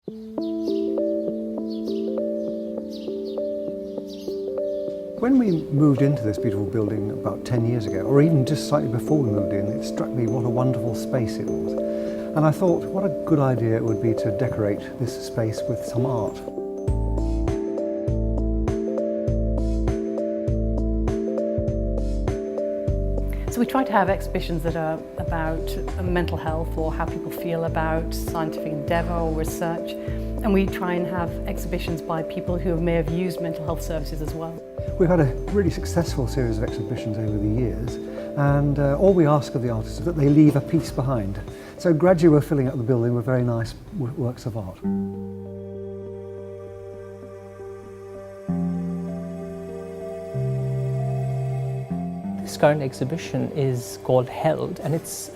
When we moved into this beautiful building about 10 years ago, or even just slightly before we moved in, it struck me what a wonderful space it was. And I thought, what a good idea it would be to decorate this space with some art. So we try to have exhibitions that are about mental health or how people feel about scientific endeavour or research. And we try and have exhibitions by people who may have used mental health services as well. We've had a really successful series of exhibitions over the years, and all we ask of the artists is that they leave a piece behind. So gradually we're filling up the building with very nice works of art. This current exhibition is called Held, and it's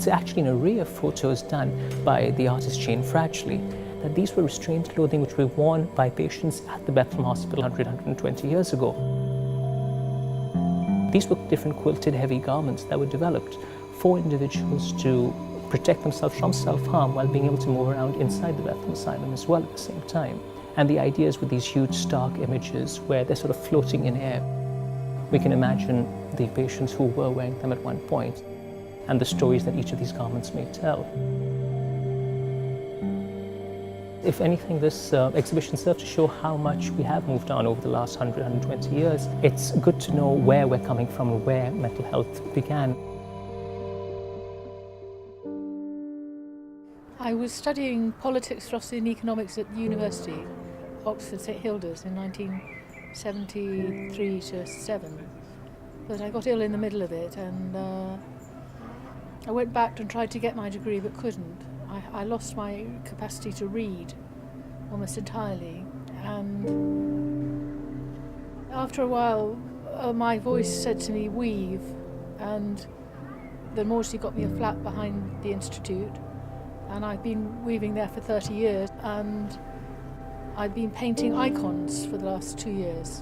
actually an array of photos done by the artist Jane Fragile. These were restrained clothing which were worn by patients at the Bethlehem Hospital 120 years ago. These were different quilted heavy garments that were developed for individuals to protect themselves from self-harm while being able to move around inside the Bethlehem Asylum as well at the same time. And the idea is with these huge stark images where they're sort of floating in air. We can imagine the patients who were wearing them at one point and the stories that each of these garments may tell. If anything, this exhibition serves to show how much we have moved on over the last 100, 120 years. It's good to know where we're coming from and where mental health began. I was studying politics, philosophy and economics at university, Oxford St Hilda's in 1973 to 7. But I got ill in the middle of it, and I went back and tried to get my degree but couldn't. I lost my capacity to read almost entirely, and after a while my voice said to me, weave, and then Maudsley got me a flat behind the institute, and I've been weaving there for 30 years, and I've been painting icons for the last 2 years.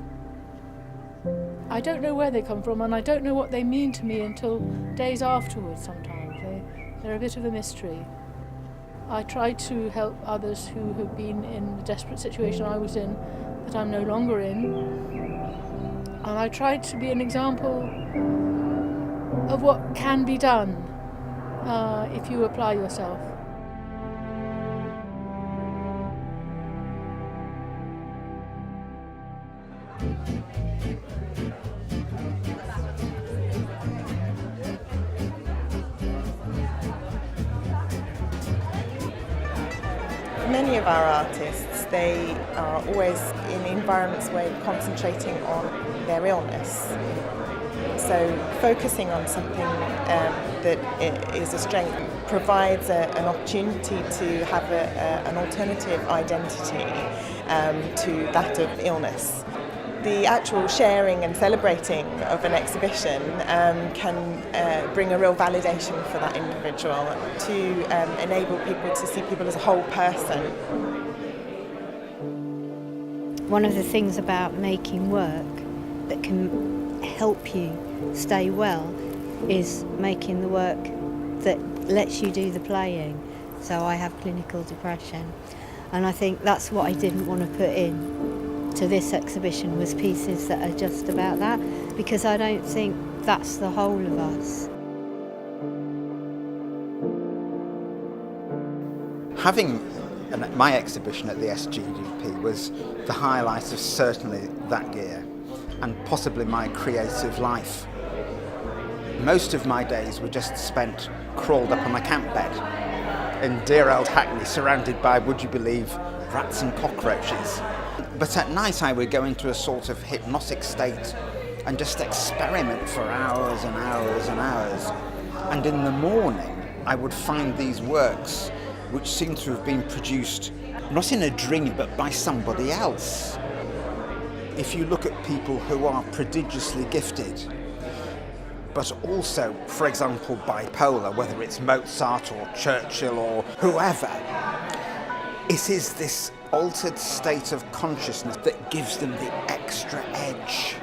I don't know where they come from, and I don't know what they mean to me until days afterwards sometimes. They're a bit of a mystery. I try to help others who have been in the desperate situation I was in, that I'm no longer in. And I try to be an example of what can be done if you apply yourself. Many of our artists, they are always in environments where they're concentrating on their illness. So focusing on something that is a strength provides an opportunity to have an alternative identity to that of illness. The actual sharing and celebrating of an exhibition can bring a real validation for that individual to enable people to see people as a whole person. One of the things about making work that can help you stay well is making the work that lets you do the playing. So I have clinical depression, and I think that's what I didn't want to put in to this exhibition, was pieces that are just about that, because I don't think that's the whole of us. Having my exhibition at the SGDP was the highlight of certainly that year, and possibly my creative life. Most of my days were just spent crawled up on my camp bed in dear old Hackney, surrounded by, would you believe, rats and cockroaches. But at night I would go into a sort of hypnotic state and just experiment for hours and hours and hours. And in the morning I would find these works which seemed to have been produced not in a dream but by somebody else. If you look at people who are prodigiously gifted, but also, for example, bipolar, whether it's Mozart or Churchill or whoever, it is this altered state of consciousness that gives them the extra edge.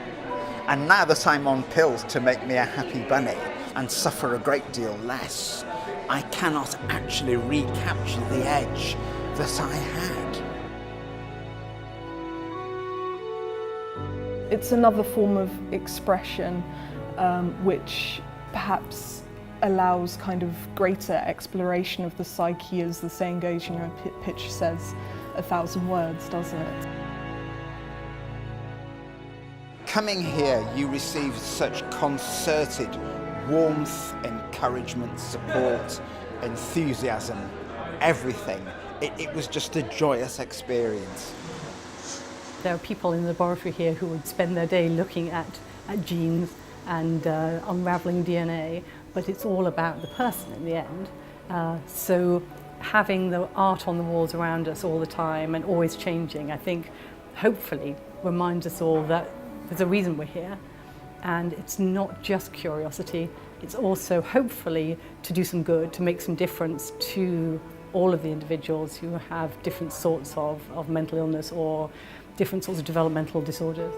And now that I'm on pills to make me a happy bunny and suffer a great deal less, I cannot actually recapture the edge that I had. It's another form of expression which perhaps allows kind of greater exploration of the psyche, as the saying goes, you know, a pitch says 1,000 words, doesn't it? Coming here, you receive such concerted warmth, encouragement, support, enthusiasm, everything. It was just a joyous experience. There are people in the laboratory here who would spend their day looking at genes and unravelling DNA, but it's all about the person in the end. So having the art on the walls around us all the time and always changing, I think hopefully reminds us all that there's a reason we're here, and it's not just curiosity, it's also hopefully to do some good, to make some difference to all of the individuals who have different sorts of mental illness or different sorts of developmental disorders.